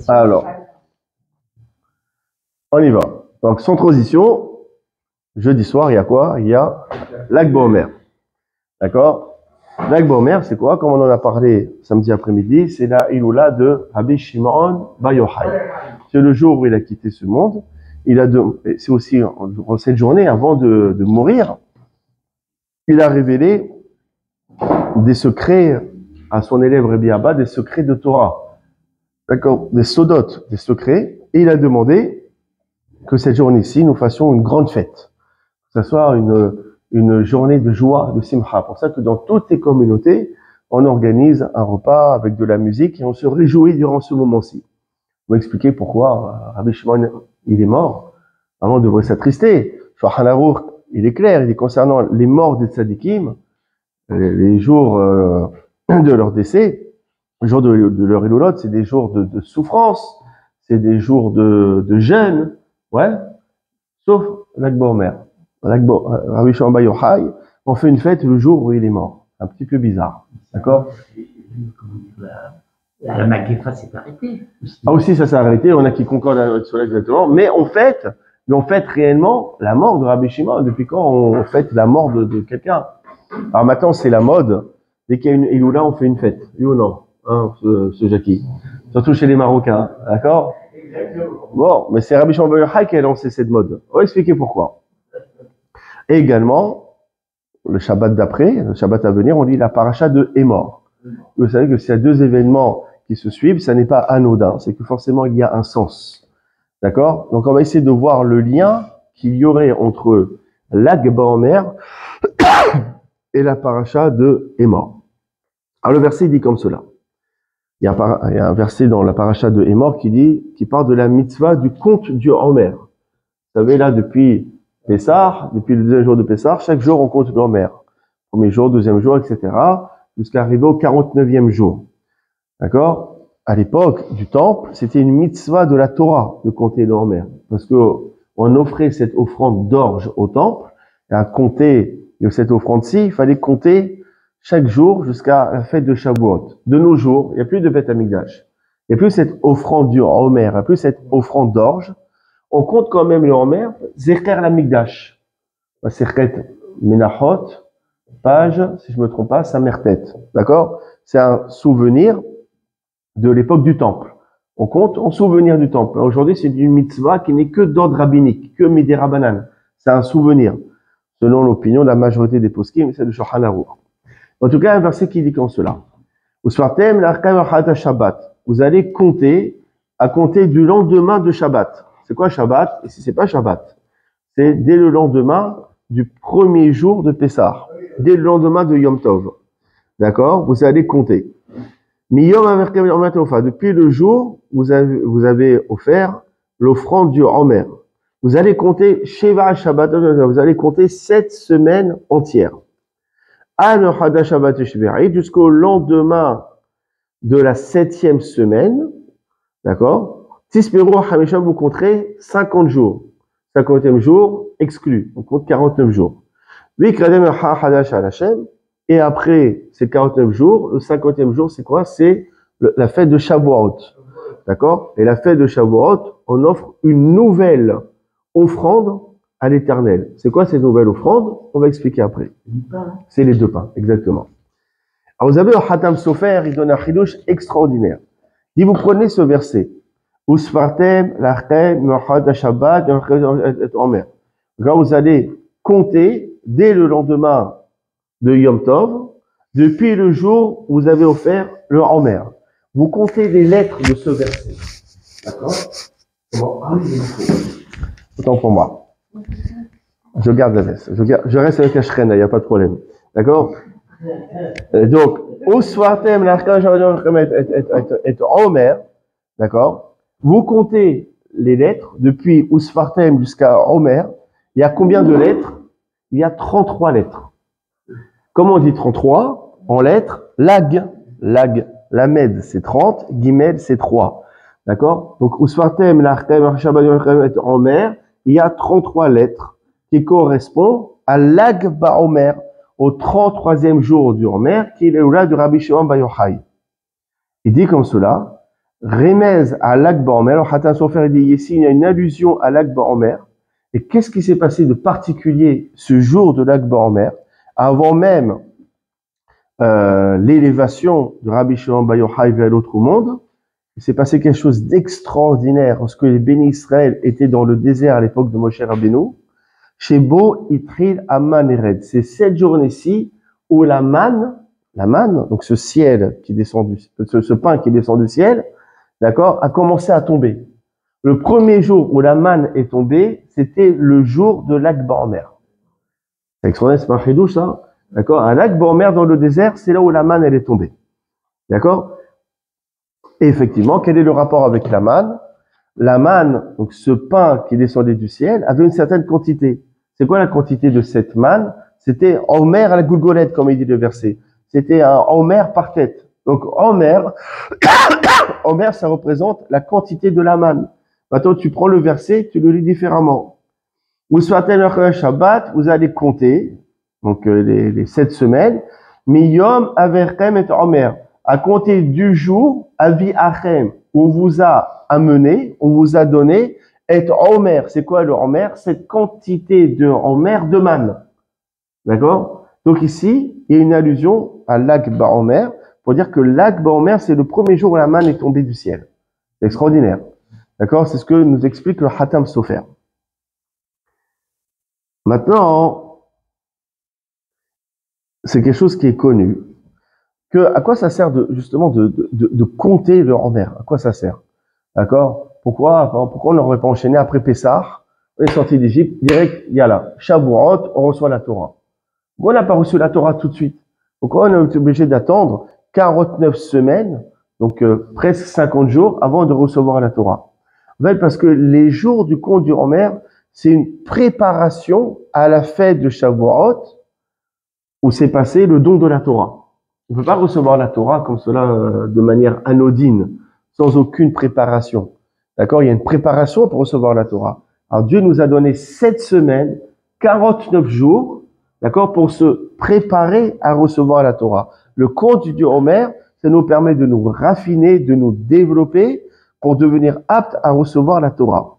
Alors, on y va. Donc, sans transition, jeudi soir, il y a quoi? Il y a l'Akba Omer. D'accord? L'Akba Omer, c'est quoi? Comme on en a parlé samedi après-midi, c'est la Iloula de Rabbi Shimon Bar Yochai. C'est le jour où il a quitté ce monde. C'est aussi en cette journée, avant de mourir, il a révélé des secrets à son élève Rabbi Abba, des secrets de Torah. D'accord? Des sodotes, des secrets. Et il a demandé que cette journée-ci, nous fassions une grande fête. Que ce soit une journée de joie, de simcha. Pour ça que dans toutes les communautés, on organise un repas avec de la musique et on se réjouit durant ce moment-ci. On va expliquer pourquoi Rabbi Shimon, il est mort. Avant, on devrait s'attrister. Shulchan Aruch, il est clair, il est concernant les morts des tzadikim, les jours de leur décès, les jours de leur ilulot, c'est des jours de souffrance, c'est des jours de jeûne, ouais, sauf l'Akba Omer. Rabbi Shimon Bar Yochai, on fait une fête le jour où il est mort. Un petit peu bizarre, d'accord? La Magéfa s'est arrêtée. Ah aussi, ça s'est arrêté, on a qui concordent avec cela exactement, mais on fête réellement la mort de Rabbi Shimon. Depuis quand on fête la mort de quelqu'un? Alors maintenant, c'est la mode. Dès qu'il y a une Iloula, on fait une fête. Oui ou non? Hein, ce Jackie. Surtout chez les Marocains. D'accord? Bon, mais c'est Rabbi Shimon Bar Yochai qui a lancé cette mode. On va expliquer pourquoi. Et également, le Shabbat d'après, le Shabbat à venir, on lit la paracha de Hémor. Vous savez que s'il y a deux événements qui se suivent, ça n'est pas anodin. C'est que forcément, il y a un sens. D'accord? Donc, on va essayer de voir le lien qu'il y aurait entre l'Akba Omer et la paracha de Hémor. Alors, le verset dit comme cela. Il y a un verset dans la paracha de Hémor qui parle de la mitzvah du compte du Homer. Vous savez, là, depuis Pessah, depuis le deuxième jour de Pessah, chaque jour, on compte le Homer. Premier jour, deuxième jour, etc., jusqu'à arriver au 49e jour. D'accord? À l'époque du temple, c'était une mitzvah de la Torah de compter le Homer. Parce que on offrait cette offrande d'orge au temple, et à compter de cette offrande-ci, il fallait compter chaque jour jusqu'à la fête de Shavuot. De nos jours, il n'y a plus de Beth Amikdash. Il n'y a plus cette offrande du Homer, il n'y a plus cette offrande d'orge. On compte quand même le Homer, Zecher l'Amikdash. Zecher Menachot, page, si je me trompe pas, Samertet. D'accord? C'est un souvenir de l'époque du temple. On compte en souvenir du temple. Aujourd'hui, c'est une mitzvah qui n'est que d'ordre rabbinique, que Midera Banan. C'est un souvenir, selon l'opinion de la majorité des poskim, c'est de Shulchan Aruch. En tout cas, un verset qui dit comme cela. Vous allez compter, à compter du lendemain de Shabbat. C'est quoi Shabbat? Et si c'est pas Shabbat, c'est dès le lendemain du premier jour de Pessah, dès le lendemain de Yom Tov. D'accord? Vous allez compter. Depuis le jour où vous avez offert l'offrande du Homer. Vous allez compter Sheva Shabbat, vous allez compter 7 semaines entières. Jusqu'au lendemain de la 7e semaine. D'accord? Vous compterez 50 jours. 50e jour exclu. On compte 49 jours. Et après ces 49 jours, le 50e jour, c'est quoi? C'est la fête de Shavuot. D'accord? Et la fête de Shavuot, on offre une nouvelle offrande à l'Éternel. C'est quoi cette nouvelle offrande? On va expliquer après. C'est les 2 pains, exactement. Alors vous avez le Hatam Sofer, il donne un chidouche extraordinaire. Il dit, vous prenez ce verset. Usfartem, lachem, mechad Shabbat, et Omer. Quand vous allez compter dès le lendemain de Yom Tov, depuis le jour où vous avez offert le Homer. Vous comptez les lettres de ce verset. D'accord? Bon, autant pour moi. Je garde la veste. Je reste avec la shrena, il n'y a pas de problème. D'accord? Donc, Usfartem, lachem, et Omer. D'accord? Vous comptez les lettres depuis Usfartem jusqu'à Homer. Il y a combien de lettres? Il y a 33 lettres. Comment on dit 33? En lettres, lag, lamed c'est 30, gimel c'est 3. D'accord? Donc, Usfartem, l'Artem, Shabbat, Homer, il y a 33 lettres qui correspondent à l'Ag Ba-Homer, au 33e jour du Homer, qui est là du Rabbi Shimon Bar Yochai. Il dit comme cela, Remez à l'Akba Omer. Alors, Hatam Sofer dit ici, il y a une allusion à l'Akba Omer. Et qu'est-ce qui s'est passé de particulier ce jour de l'Akba Omer, avant même l'élévation de Rabbi Shimon Bar Yochai vers l'autre monde? Il s'est passé quelque chose d'extraordinaire lorsque les bénis Israël étaient dans le désert à l'époque de Moshe Rabbeinu. Chez Bo Itril Aman Ered. C'est cette journée-ci où la manne, donc ce ciel qui descend ce pain qui descend du ciel, d'accord, a commencé à tomber. Le premier jour où la manne est tombée, c'était le jour de l'Akba Omer. C'est extraordinaire, c'est pas un chidouche, ça. D'accord? À l'Akba Omer dans le désert, c'est là où la manne, elle est tombée. D'accord? Et effectivement, quel est le rapport avec la manne? La manne, donc ce pain qui descendait du ciel, avait une certaine quantité. C'est quoi la quantité de cette manne? C'était Omer à la goulgolette, comme il dit le verset. C'était un Omer par tête. Donc Omer, Omer, ça représente la quantité de la manne. Maintenant, tu prends le verset, tu le lis différemment. Vous soyez le Shabbat, vous allez compter, donc les 7 semaines. Miyom averchem et Omer. À compter du jour, avi achem, on vous a amené, on vous a donné, et Omer. C'est quoi le Omer? Cette quantité de Omer de manne. D'accord? Donc ici, il y a une allusion à l'Akba Omer, pour dire que l'Akba Omer, c'est le premier jour où la manne est tombée du ciel. C'est extraordinaire. D'accord? C'est ce que nous explique le Hatam Sofer. Maintenant, c'est quelque chose qui est connu. À quoi ça sert justement de compter le Omer? À quoi ça sert? D'accord? Pourquoi on n'aurait pas enchaîné après Pessah? On est sorti d'Égypte, direct, il y a là, Shavuot, on reçoit la Torah. Pourquoi on n'a pas reçu la Torah tout de suite? Pourquoi on est obligé d'attendre 49 semaines, donc presque 50 jours, avant de recevoir la Torah? En fait, parce que les jours du compte du Omer, c'est une préparation à la fête de Shavuot, où s'est passé le don de la Torah. On ne peut pas recevoir la Torah comme cela de manière anodine, sans aucune préparation. D'accord? Il y a une préparation pour recevoir la Torah. Alors Dieu nous a donné 7 semaines, 49 jours, d'accord, pour se préparer à recevoir la Torah. Le compte du Omer, ça nous permet de nous raffiner, de nous développer pour devenir aptes à recevoir la Torah.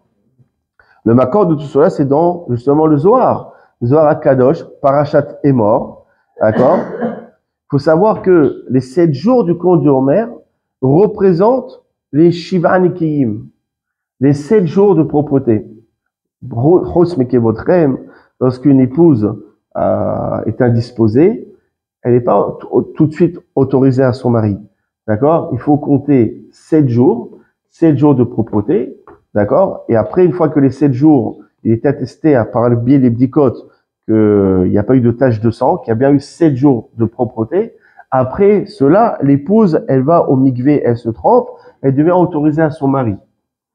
Le makor de tout cela, c'est dans justement le Zohar. Le Zohar HaKadosh, Parashat Emor, d'accord? Il faut savoir que les 7 jours du compte du Omer représentent les Shiva Nikiyim, les 7 jours de propreté. Lorsqu'une épouse est indisposée, elle n'est pas tout de suite autorisée à son mari. D'accord? Il faut compter 7 jours de propreté. D'accord? Et après, une fois que les 7 jours, il est attesté par le biais des bdikot qu'il n'y a pas eu de tache de sang, qu'il y a bien eu 7 jours de propreté. Après cela, l'épouse, elle va au mikvé, elle se trempe, elle devient autorisée à son mari.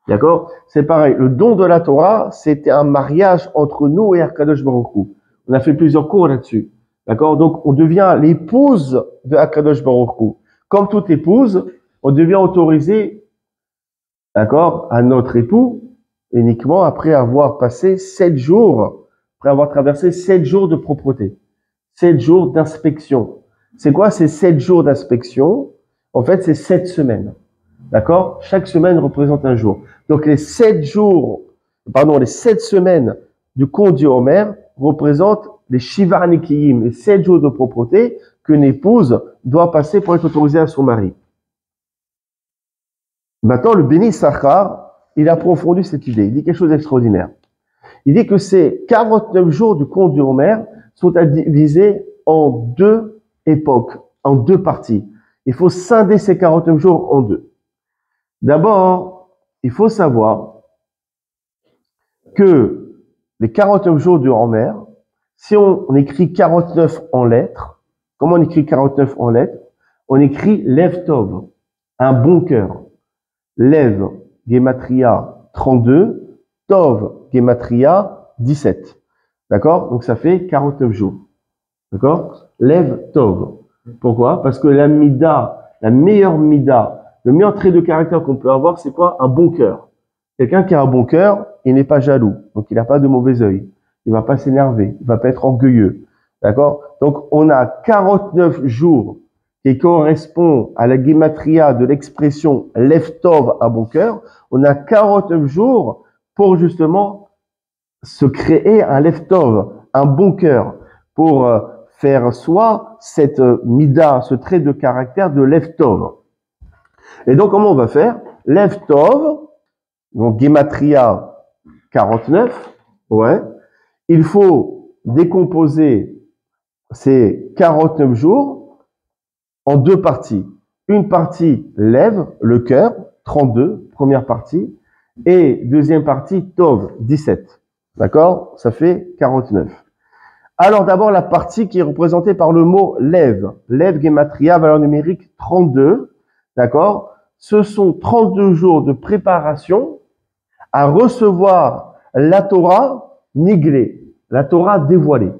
D'accord? C'est pareil. Le don de la Torah, c'était un mariage entre nous et Akadosh Baruch Hu. On a fait plusieurs cours là-dessus. D'accord? Donc, on devient l'épouse de Akadosh Baruch Hu. Comme toute épouse, on devient autorisé, d'accord, à notre époux, uniquement après avoir passé 7 jours, après avoir traversé 7 jours de propreté. 7 jours d'inspection. C'est quoi ces 7 jours d'inspection? En fait, c'est 7 semaines. D'accord? Chaque semaine représente un jour. Donc, les 7 semaines du compte du Omer représentent les Shiva Nikiyim, les 7 jours de propreté qu'une épouse doit passer pour être autorisée à son mari. Maintenant, le Béni Sachar, il a approfondi cette idée. Il dit quelque chose d'extraordinaire. Il dit que ces 49 jours du compte du Omer sont à diviser en 2 époques, en 2 parties. Il faut scinder ces 49 jours en 2. D'abord, il faut savoir que les 49 jours du Omer, si on écrit 49 en lettres, comment on écrit 49 en lettres? On écrit Lev Tov, un bon cœur. Lev, Gematria 32, Tov, Gematria 17. D'accord? Donc ça fait 49 jours. D'accord? Lev Tov. Pourquoi? Parce que la mida, la meilleure mida, le meilleur trait de caractère qu'on peut avoir, c'est quoi? Un bon cœur. Quelqu'un qui a un bon cœur, il n'est pas jaloux. Donc il n'a pas de mauvais œil. Il va pas s'énerver. Il va pas être orgueilleux. D'accord? Donc on a 49 jours qui correspond à la gématria de l'expression Lev Tov à bon cœur, on a 49 jours pour justement se créer un Lev Tov, un bon cœur, pour faire soi cette mida, ce trait de caractère de Lev Tov. Et donc, comment on va faire? Lev Tov, donc gématria 49, ouais. Il faut décomposer ces 49 jours en deux parties. Une partie Lev, le cœur, 32, première partie, et deuxième partie Tov, 17. D'accord? Ça fait 49. Alors d'abord la partie qui est représentée par le mot Lev. Lev Gematria, valeur numérique 32. D'accord? Ce sont 32 jours de préparation à recevoir la Torah niglée, la Torah dévoilée.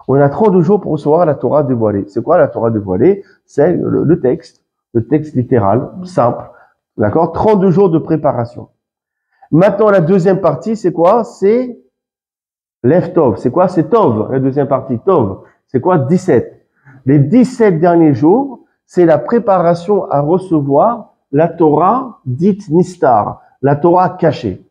On a 32 jours pour recevoir la Torah dévoilée. C'est quoi la Torah dévoilée? C'est le texte littéral, simple. D'accord? 32 jours de préparation. Maintenant, la deuxième partie, c'est quoi? C'est Lev Tov. C'est quoi? C'est Tov, la deuxième partie. Tov. C'est quoi? 17. Les 17 derniers jours, c'est la préparation à recevoir la Torah dite Nistar, la Torah cachée.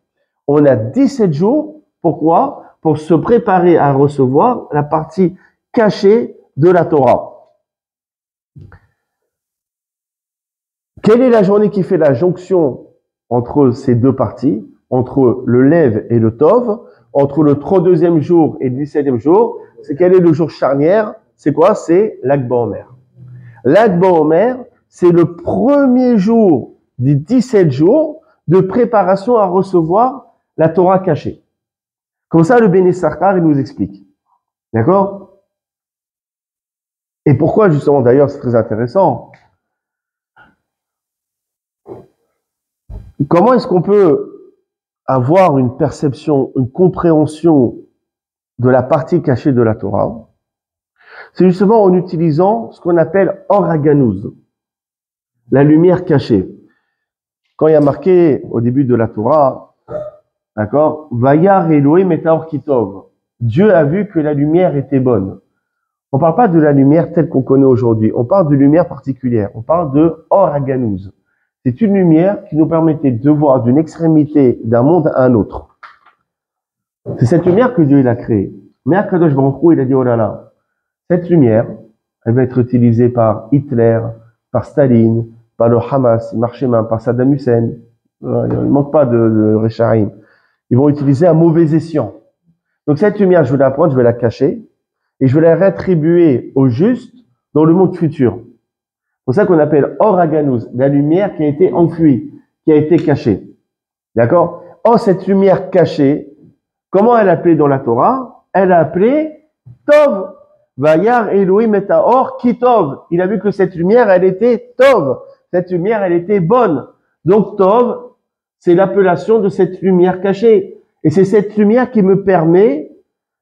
On a 17 jours. Pourquoi? Pour se préparer à recevoir la partie cachée de la Torah. Quelle est la journée qui fait la jonction entre ces deux parties, entre le Lev et le Tov, entre le 32e jour et le 17e jour? C'est quel est le jour charnière? C'est quoi? C'est l'Ag BaOmer. L'Ag BaOmer, c'est le premier jour des 17 jours de préparation à recevoir la Torah cachée. Comme ça, le Béné Sarkar, il nous explique. D'accord? Et pourquoi, justement, d'ailleurs, c'est très intéressant. Comment est-ce qu'on peut avoir une perception, une compréhension de la partie cachée de la Torah? C'est justement en utilisant ce qu'on appelle Or HaGanuz, la lumière cachée. Quand il y a marqué au début de la Torah, d'accord, Vayar Elohim et Or Kitov. Dieu a vu que la lumière était bonne. On ne parle pas de la lumière telle qu'on connaît aujourd'hui. On parle de lumière particulière. On parle de Or HaGanuz. C'est une lumière qui nous permettait de voir d'une extrémité d'un monde à un autre. C'est cette lumière que Dieu il a créée. Mais Akadosh Baruch Hu, il a dit, oh là là, cette lumière, elle va être utilisée par Hitler, par Staline, par le Hamas, par Saddam Hussein. Il ne manque pas de Rechaim. Ils vont utiliser un mauvais escient. Donc cette lumière, je vais la prendre, je vais la cacher, et je vais la réattribuer au juste dans le monde futur. C'est pour ça qu'on appelle Or HaGanuz, la lumière qui a été enfuie, qui a été cachée. D'accord? Or, cette lumière cachée, comment elle est appelée dans la Torah? Elle est appelée Tov. Vayar Elohim et Or Kitov. Il a vu que cette lumière, elle était Tov. Cette lumière, elle était bonne. Donc Tov, c'est l'appellation de cette lumière cachée. Et c'est cette lumière qui me permet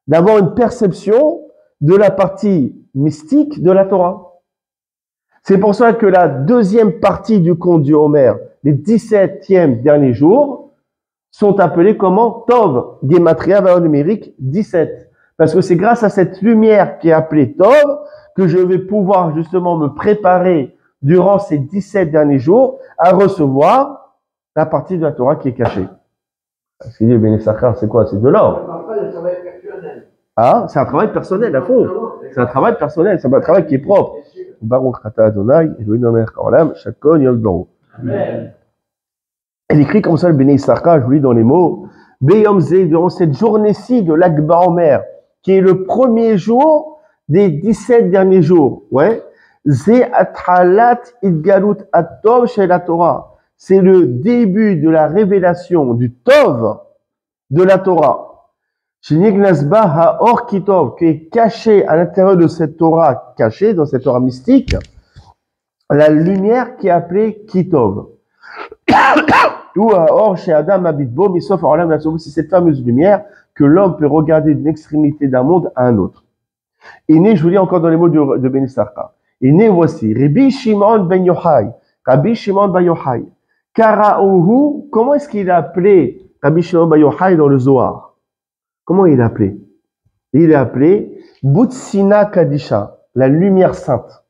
d'avoir une perception de la partie mystique de la Torah. C'est pour ça que la deuxième partie du conte du Homer, les 17e derniers jours, sont appelés comment? Tov, Gematria, valeur numérique 17. Parce que c'est grâce à cette lumière qui est appelée Tov que je vais pouvoir justement me préparer durant ces 17 derniers jours à recevoir la partie de la Torah qui est cachée. Ce qu'il dit le Béné Sarkar, c'est quoi? C'est de l'or. Ah, c'est un travail personnel à fond. C'est un travail personnel, c'est un travail qui est propre. Baruch Ata Adonai, Elohim Melech Haolam, Shakon Yod Baruch. Elle écrit comme ça le Béné Sarkar, je vous lis dans les mots, Beyom Zeh, durant cette journée-ci de l'Ag BaOmer, qui est le premier jour des 17 derniers jours. Ouais. Zeh Athalat Idgalut Atov chez la Torah. C'est le début de la révélation du Tov de la Torah. Shenignasba Haor Kitov, qui est caché à l'intérieur de cette Torah cachée, dans cette Torah mystique, la lumière qui est appelée Kitov. Ou Haor chez Adam Abitbo, Misof Olam Nasovu, c'est cette fameuse lumière que l'homme peut regarder d'une extrémité d'un monde à un autre. Et né, je vous lis encore dans les mots de Béné Sarkar. Et né voici, Rabbi Shimon ben Yochai, Rabbi Shimon ben Yochai. Kara'uhu, comment est-ce qu'il a appelé Rabbi Shimon ben Yochai dans le Zohar? Comment il est appelé? Il est appelé Butsina Kadisha, la lumière sainte.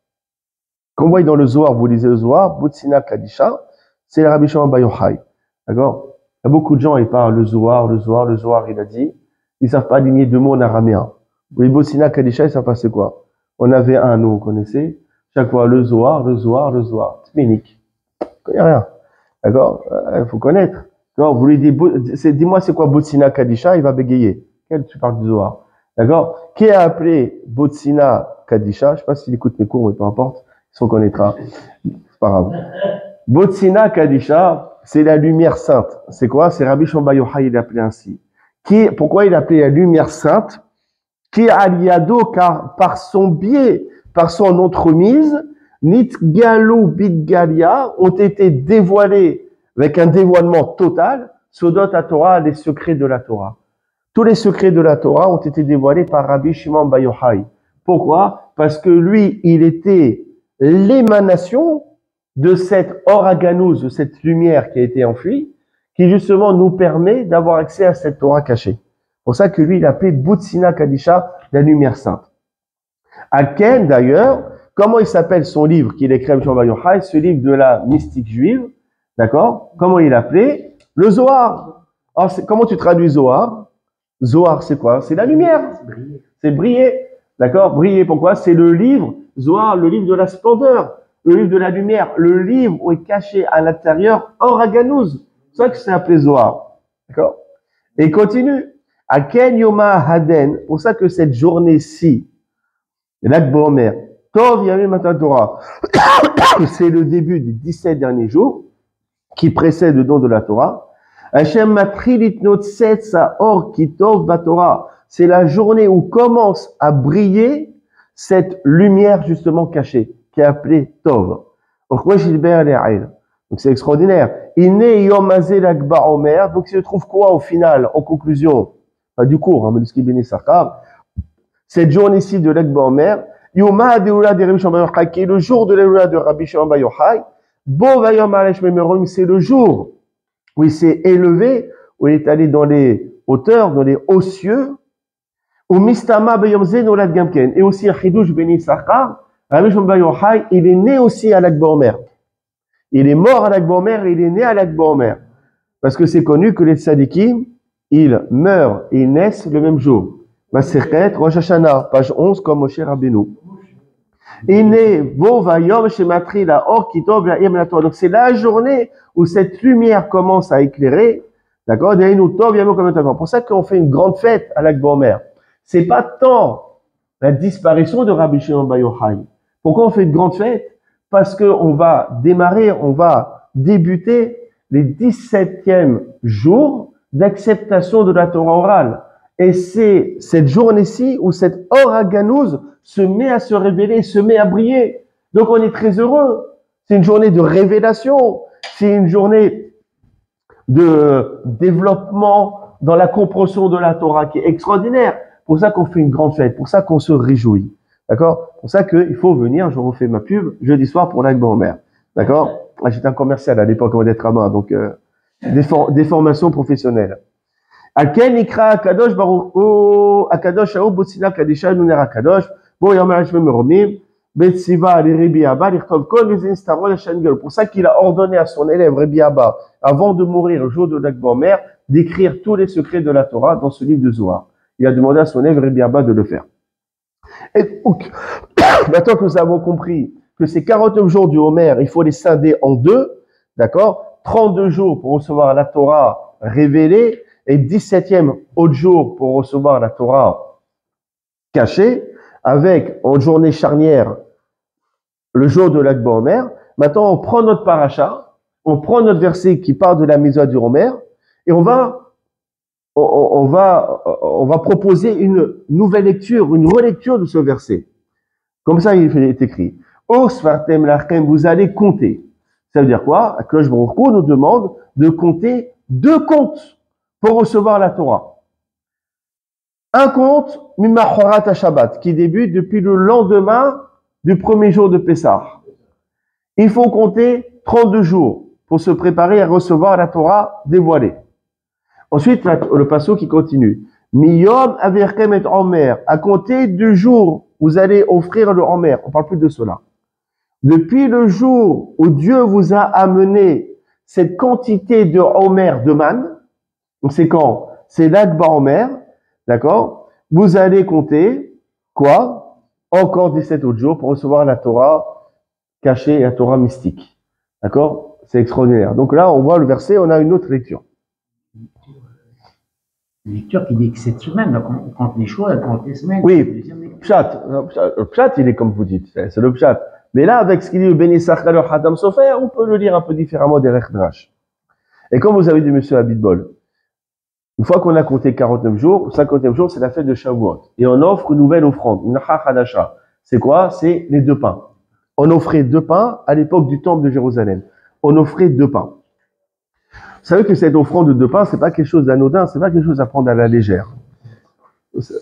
Quand vous voyez dans le Zohar, vous lisez le Zohar, Botsina Kadisha, c'est le Rabbi Shimon Bar Yochai. D'accord? Il y a beaucoup de gens, ils parlent le Zohar, il a dit, ils savent pas aligner deux mots en araméen. Oui, Botsina Kadisha, ils savent pas c'est quoi. On avait un, nous, vous connaissez. Chaque fois, le Zohar. C'est minique. Il connaît rien. D'accord? Il faut connaître. D'accord? Vous lui dites, dis-moi c'est quoi Botsina Kadisha, il va bégayer. Quel, tu parles du Zohar. D'accord? Qui a appelé Botsina Kadisha? Je sais pas s'il écoute mes cours, mais peu importe. On connaîtra. C'est pas grave. Botsina Kadisha, c'est la lumière sainte. C'est quoi? C'est Rabbi Shimon Bar Yochai, il l'appelait ainsi. Pourquoi il appelait la lumière sainte? Qui aliado, car par son biais, par son entremise, Nitgalu Bidgalia ont été dévoilés avec un dévoilement total, Sodot à Torah, les secrets de la Torah. Tous les secrets de la Torah ont été dévoilés par Rabbi Shimon Bar Yochai. Pourquoi? Parce que lui, il était l'émanation de cette oraganos, de cette lumière qui a été enfuie, qui justement nous permet d'avoir accès à cette Torah cachée. C'est pour ça que lui, il appelait Botsina Kadisha, la lumière sainte. Aken, d'ailleurs, comment il s'appelle son livre qu'il écrit à Shimon Bar Yochai, ce livre de la mystique juive, d'accord? Comment il l'appelait? Le Zohar. Alors, comment tu traduis Zohar? Zohar, c'est quoi? C'est la lumière. C'est briller. D'accord? Briller, pourquoi? C'est le livre, Zohar, le livre de la splendeur, le livre de la lumière, le livre où est caché à l'intérieur Oraganouz. C'est ça que c'est appelé Zohar. D'accord? Et il continue. À Ken Yoma Haden, pour ça que cette journée-ci, l'Akba Omer, Tov Yamim Matan Torah, c'est le début des 17 derniers jours qui précèdent le don de la Torah. Hashem Matrilit Notset Sa Or Kitov Batorah. C'est la journée où commence à briller cette lumière justement cachée, qui est appelée Tov. Donc c'est extraordinaire. Donc il se trouve quoi au final, en conclusion, pas du cours, mais de ce qui est béni Sarkar, cette journée-ci de l'Akba Omer, Yoma Deoula de Rabbi Shimon Bar Yochai, qui est le jour de l'Eula de Rabbi Shimon Bar Yochai, Bo Vayom Alesh Memerom, c'est le jour où il s'est élevé, où il est allé dans les hauteurs, dans les hauts cieux, ou Mistama Beyomze Nolad Gamken, et aussi à Chidouche Beni Sachar, Rabbi Shimon Bar Yochai, il est né aussi à l'Akba Omer. Il est mort à l'Akba Omer et il est né à l'Akba Omer. Parce que c'est connu que les tzadikim, ils meurent et ils naissent le même jour. Masechet Rosh Hashanah, page 11, comme Moshe Rabbeinu. Il est Vo Vayom Shematri la Or Kitov la Im la Torah. Donc c'est la journée où cette lumière commence à éclairer. D'accord? C'est pour ça qu'on fait une grande fête à l'Akba Omer. C'est pas tant la disparition de Rabbi Shimon Bar Yochai. Pourquoi on fait une grande fête? Parce que on va débuter les 17e jours d'acceptation de la Torah orale. Et c'est cette journée-ci où cette oraganouz se met à se révéler, se met à briller. Donc on est très heureux. C'est une journée de révélation. C'est une journée de développement dans la compréhension de la Torah qui est extraordinaire. Pour ça qu'on fait une grande fête, pour ça qu'on se réjouit. D'accord? Pour ça qu'il faut venir, je refais ma pub, jeudi soir pour l'Akba Omer. D'accord? J'étais un commercial à l'époque, on va être rabbin, donc des formations professionnelles. Aken ikra akadosh baruch hu akadosh hahu botsina kadisha nuner akadosh bo yom hashmem meromim betsiva li Rabbi Abba lichtov kol mizin stavro l'shengel. Pour ça qu'il a ordonné à son élève Rabbi Abba, avant de mourir le jour de l'Akba Omer, d'écrire tous les secrets de la Torah dans ce livre de Zohar. Il a demandé à son élève Rabbi Abba de le faire. Et donc, maintenant que nous avons compris que ces 49 jours du Homer, il faut les scinder en deux, d'accord? 32 jours pour recevoir la Torah révélée et 17e autre jour pour recevoir la Torah cachée, avec en journée charnière le jour de l'Akba Omer. Maintenant, on prend notre paracha, on prend notre verset qui parle de la Mitzvah du Homer et on va proposer une nouvelle lecture, une relecture de ce verset. Comme ça, il est écrit. O Sfartem Lachem, vous allez compter. Ça veut dire quoi? Akadosh Baruch Hu nous demande de compter 2 comptes pour recevoir la Torah. Un compte, Mimachorat Shabbat, qui débute depuis le lendemain du premier jour de Pessah. Il faut compter 32 jours pour se préparer à recevoir la Torah dévoilée. Ensuite, le passage qui continue. Miyom averkem et Omer. À compter du jour, vous allez offrir le Omer. On parle plus de cela. Depuis le jour où Dieu vous a amené cette quantité de Omer, de manne, donc c'est quand? C'est l'Akba Omer, d'accord? Vous allez compter, quoi? Encore 17 autres jours pour recevoir la Torah cachée et la Torah mystique. D'accord? C'est extraordinaire. Donc là, on voit le verset, on a une autre lecture. Une lecture qui dit que cette semaine, donc on compte les jours, on compte les semaines. Oui, Pshat. Le Pshat, il est comme vous dites, c'est le Pshat. Mais là, avec ce qu'il dit, Beni Sachar le Hatam Sofer, on peut le lire un peu différemment des Rechdrash. Et comme vous avez dit, monsieur Abitbol, une fois qu'on a compté 49 jours, 50e jour, c'est la fête de Shavuot. Et on offre une nouvelle offrande, une Chachadasha. C'est quoi? C'est les 2 pains. On offrait 2 pains à l'époque du temple de Jérusalem. On offrait 2 pains. Vous savez que cette offrande de 2 pains, c'est pas quelque chose d'anodin, c'est pas quelque chose à prendre à la légère. C'est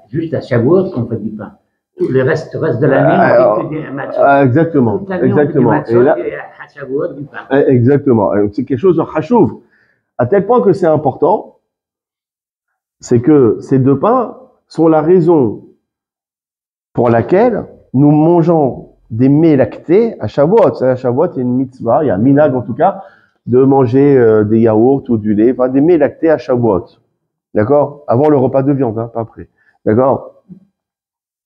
juste à Shavuot qu'on fait du pain. Tout le reste de l'année, on fait que des matzot. Exactement, exactement. Et là, à Shavuot, du pain. Exactement. C'est quelque chose de chachouv. À tel point que c'est important, c'est que ces 2 pains sont la raison pour laquelle nous mangeons des mets lactés à Shavuot. À Shavuot, il y a une mitzvah, il y a un minhag en tout cas, de manger des yaourts ou du lait, enfin des mets lactés à Shavuot. D'accord? Avant le repas de viande, hein, pas après. D'accord?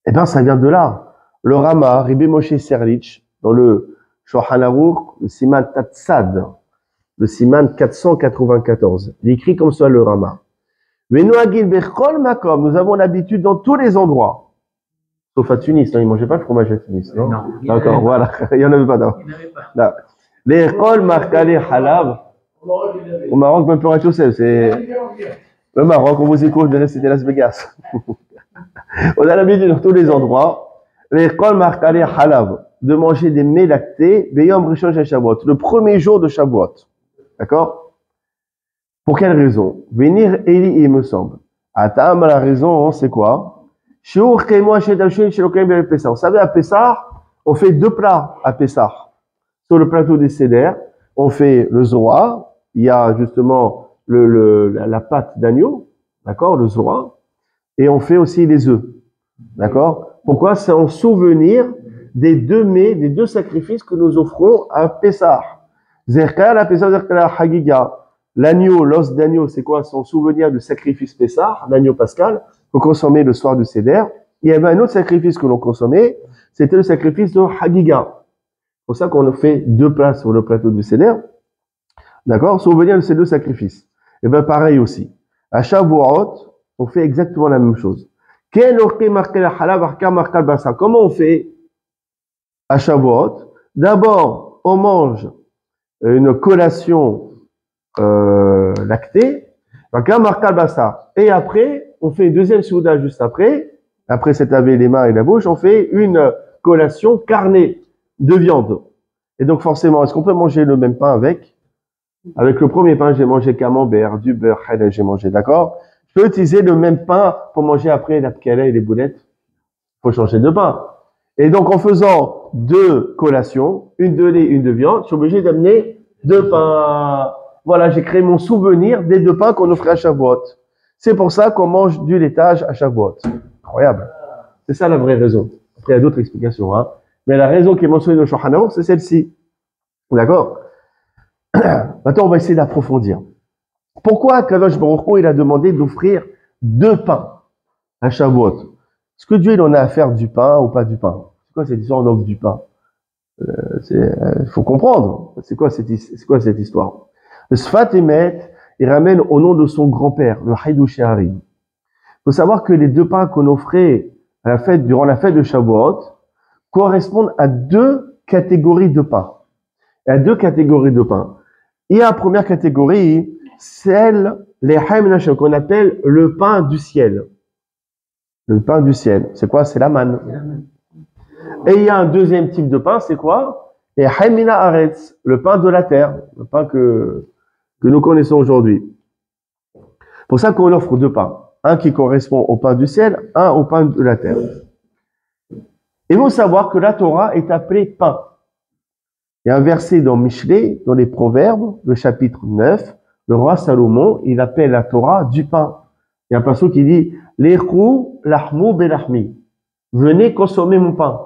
Eh bien, ça vient de là. Le Rama, Rabbi Moshe Serlich, dans le Shulchan Aruch, le Siman Tatsad, le Siman 494, il écrit comme ça le Rama. Nous avons l'habitude dans tous les endroits, sauf à Tunis, non, ils ne mangeaient pas le fromage à Tunis, non? Non. D'accord, voilà, il n'y en avait pas, non. Il n'y en avait pas. Les Chol Markale Halav, au Maroc, même pour un c'est le Maroc, on vous écoute, c'était Las Vegas. On a l'habitude dans tous les endroits, les Chol Markale Halav, de manger des mets lactés, Beyom Rishon Shel Shavuot, le premier jour de Shavuot. D'accord? Pour quelle raison? Venir Eli, il me semble. Atam, la raison, c'est quoi? Vous savez, à Pessah, on fait 2 plats à Pessah. Sur le plateau des Seder, on fait le Zohar, il y a justement la pâte d'agneau, d'accord, le Zohar, et on fait aussi les œufs. D'accord? Pourquoi? C'est en souvenir des 2 mets, des 2 sacrifices que nous offrons à Pessah. Zerka, la Pessah, Zerka, la Hagiga. L'agneau, l'os d'agneau, c'est quoi? C'est en souvenir du sacrifice Pessah, l'agneau pascal, qu'on consommait le soir du Seder. Il y avait un autre sacrifice que l'on consommait, c'était le sacrifice de Hagiga. C'est pour ça qu'on a fait 2 plats sur le plateau du Seder. D'accord? Souvenir de ces 2 sacrifices. Et bien, pareil aussi. À Shavuot, on fait exactement la même chose. Comment on fait à Shavuot? D'abord, on mange une collation lactée, et après, on fait une deuxième souda juste après s'être lavé les mains et la bouche, on fait une collation carnée de viande. Et donc forcément, est-ce qu'on peut manger le même pain avec le premier pain, j'ai mangé camembert, du beurre, j'ai mangé, d'accord? Je peux utiliser le même pain pour manger après la pkala et les boulettes. Il faut changer de pain. Et donc en faisant 2 collations, une de lait, une de viande, je suis obligé d'amener 2 pains. Voilà, j'ai créé mon souvenir des 2 pains qu'on offrait à Shavuot. C'est pour ça qu'on mange du laitage à Shavuot. Incroyable. C'est ça la vraie raison. Après, il y a d'autres explications, hein. Mais la raison qui est mentionnée dans le Shulchan Aruch, c'est celle-ci. D'accord? Maintenant, on va essayer d'approfondir. Pourquoi Kadosh Baruch Hu, il a demandé d'offrir 2 pains à Shavuot? Est-ce que Dieu, il en a à faire du pain ou pas du pain? C'est quoi cette histoire, on offre du pain? Il faut comprendre. C'est quoi cette histoire? Le Sfat Emet, il ramène au nom de son grand-père, le Haïdouché Harim. Il faut savoir que les 2 pains qu'on offrait durant la fête de Shavuot correspondent à 2 catégories de pain. Il y a 2 catégories de pain. Il y a la première catégorie, les Haïm qu'on appelle le pain du ciel. Le pain du ciel, c'est quoi? C'est la manne. Et il y a un deuxième type de pain, c'est quoi? Les Haïmina Aretz, le pain de la terre, le pain que nous connaissons aujourd'hui. C'est pour ça qu'on offre 2 pains. Un qui correspond au pain du ciel, un au pain de la terre. Il faut savoir que la Torah est appelée pain. Il y a un verset dans Michelet, dans les Proverbes, le chapitre 9, le roi Salomon, il appelle la Torah du pain. Il y a un passage qui dit, L'Echou lahmou belahmi. Venez consommer mon pain.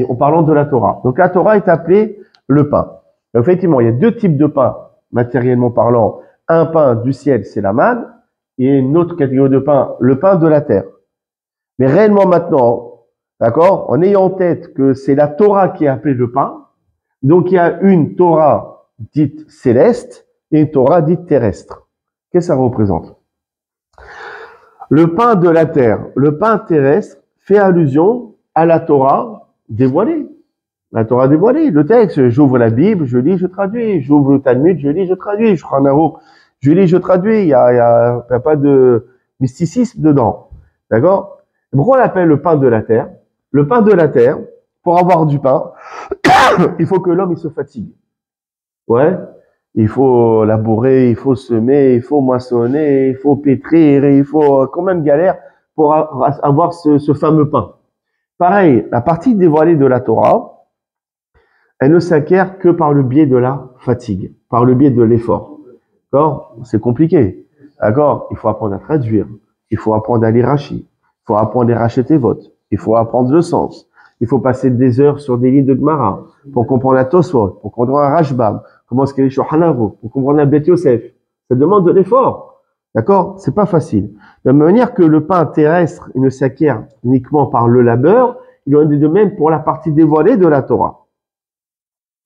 en parlant de la Torah. Donc la Torah est appelée le pain. Donc, effectivement, il y a deux types de pain, matériellement parlant. Un pain du ciel, c'est la manne, et une autre catégorie de pain, le pain de la terre. Mais réellement maintenant, d'accord, en ayant en tête que c'est la Torah qui est appelée le pain, donc il y a une Torah dite céleste et une Torah dite terrestre. Qu'est-ce que ça représente? Le pain de la terre, le pain terrestre, fait allusion à la Torah dévoilée. La Torah dévoilée, le texte, j'ouvre la Bible, je lis, je traduis. J'ouvre le Talmud, je lis, je traduis. Je prends un Arouk, je lis, je traduis. Il y a pas de mysticisme dedans. D'accord? Pourquoi on l'appelle le pain de la terre? Le pain de la terre, pour avoir du pain, il faut que l'homme il se fatigue. Ouais? Il faut labourer, il faut semer, il faut moissonner, il faut pétrir, il faut quand même galère pour avoir ce fameux pain. Pareil, la partie dévoilée de la Torah, elle ne s'acquiert que par le biais de la fatigue, par le biais de l'effort. D'accord? C'est compliqué. D'accord? Il faut apprendre à traduire. Il faut apprendre à lire Rashi. Il faut apprendre à racheter vote. Il faut apprendre le sens. Il faut passer des heures sur des livres de Gemara pour comprendre la Tosfot, pour comprendre un Rashbam, comment est-ce qu'il est Shulchan Aruch, pour comprendre un Bet Yosef. Ça demande de l'effort. D'accord? C'est pas facile. De la même manière que le pain terrestre, il ne s'acquiert uniquement par le labeur, il en est de même pour la partie dévoilée de la Torah.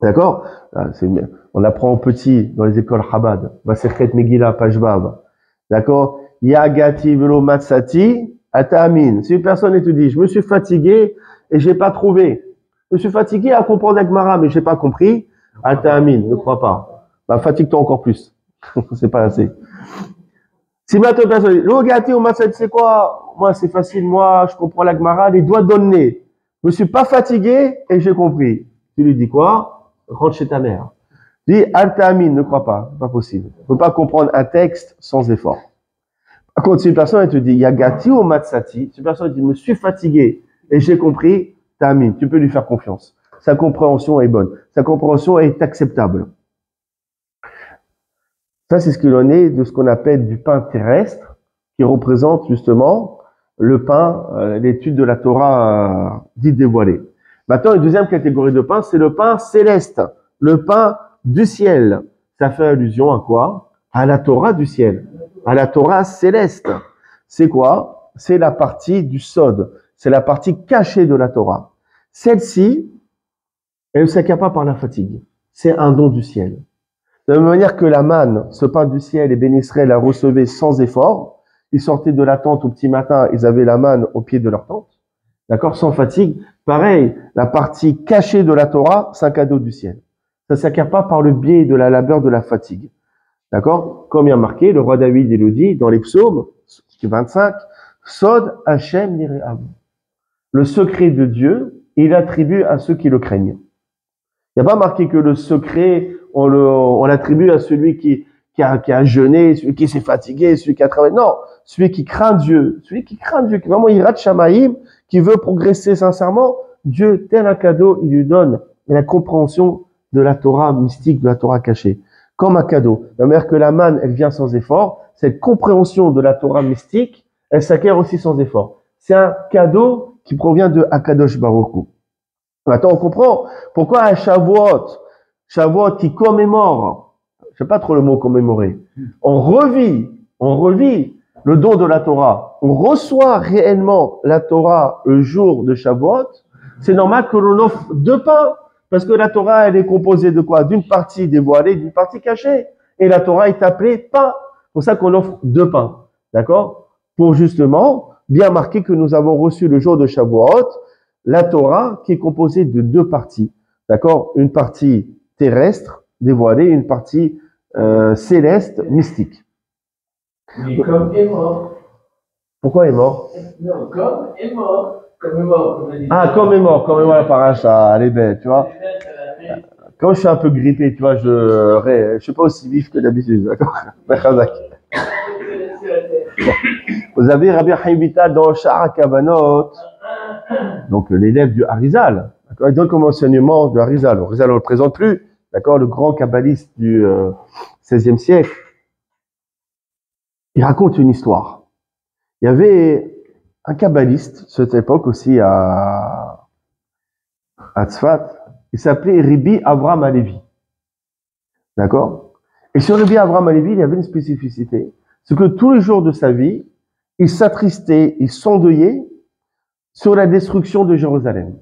D'accord? On apprend au petit dans les écoles Chabad, Masechet Megillah, page Vav. D'accord? Yagati velo matsati atamin. Si une personne te dit, je me suis fatigué et j'ai pas trouvé. Je me suis fatigué à comprendre la Gemara, mais j'ai pas compris. Atamin, ne crois pas. Bah, fatigue-toi encore plus. C'est pas assez. Si maintenant une personne dit, l'ogati au matsati, c'est quoi? Moi, c'est facile, moi, je comprends la Gemara, les doigts dans le nez. Je me suis pas fatigué et j'ai compris. Tu lui dis quoi? Rentre chez ta mère. Dis, Al-Ta'amin, ne crois pas, pas possible. On ne peut pas comprendre un texte sans effort. Par contre, si une personne elle te dit, Yagati ou Matsati, si une personne dit, je me suis fatigué et j'ai compris, Ta'amin, tu peux lui faire confiance. Sa compréhension est bonne. Sa compréhension est acceptable. Ça, c'est ce qu'il en est de ce qu'on appelle du pain terrestre, qui représente justement le pain, l'étude de la Torah dite dévoilée. Maintenant, une deuxième catégorie de pain, c'est le pain céleste, le pain du ciel. Ça fait allusion à quoi? À la Torah du ciel, à la Torah céleste. C'est quoi? C'est la partie du sod, c'est la partie cachée de la Torah. Celle-ci, elle ne s'acquiert pas par la fatigue. C'est un don du ciel. De la même manière que la manne, ce pain du ciel, les bénis Israël la recevaient sans effort. Ils sortaient de la tente au petit matin, ils avaient la manne au pied de leur tente. D'accord? Sans fatigue. Pareil, la partie cachée de la Torah, c'est un cadeau du ciel. Ça ne s'acquiert pas par le biais de la labeur de la fatigue. D'accord? Comme il y a marqué, le roi David, il le dit dans les psaumes, 25, Sod Hashem Nire'av. Le secret de Dieu, il attribue à ceux qui le craignent. Il n'y a pas marqué que le secret, on l'attribue à celui qui a jeûné, celui qui s'est fatigué, celui qui a travaillé. Non, celui qui craint Dieu, qui vraiment il rate Shamaïm, qui veut progresser sincèrement, Dieu, tel un cadeau, il lui donne la compréhension de la Torah mystique, de la Torah cachée. Comme un cadeau. De la manière que la manne, elle vient sans effort, cette compréhension de la Torah mystique, elle s'acquiert aussi sans effort. C'est un cadeau qui provient de Akadosh Baruch Hu. Maintenant, on comprend pourquoi à Shavuot qui commémore, je sais pas trop le mot commémorer, on revit le don de la Torah, on reçoit réellement la Torah le jour de Shavuot, c'est normal que l'on offre deux pains, parce que la Torah, elle est composée de quoi? D'une partie dévoilée, d'une partie cachée. Et la Torah est appelée pain. C'est pour ça qu'on offre deux pains. D'accord? Pour justement bien marquer que nous avons reçu le jour de Shavuot la Torah qui est composée de deux parties. D'accord? Une partie terrestre, dévoilée, une partie céleste, mystique. Mais comme est mort. Pourquoi est mort? Non, comme est mort. Comme est mort. Ah, comme est mort la paracha, elle est belle, tu vois. Quand je suis un peu grippé, tu vois, je suis pas aussi vif que d'habitude, d'accord? Vous avez Rabbi Chaim Vital dans Sha'ar Kavanot, donc l'élève du Harizal, d'accord? Il donne comme enseignement du Harizal. Le Harizal, on le présente plus, d'accord? Le grand kabbaliste du XVIe siècle. Il raconte une histoire. Il y avait un kabbaliste, cette époque aussi à à Tzfat, il s'appelait Rabbi Avraham Alevi. D'accord? Et sur Rabbi Avraham Alevi, il y avait une spécificité. C'est que tous les jours de sa vie, il s'attristait, il s'endeuillait sur la destruction de Jérusalem.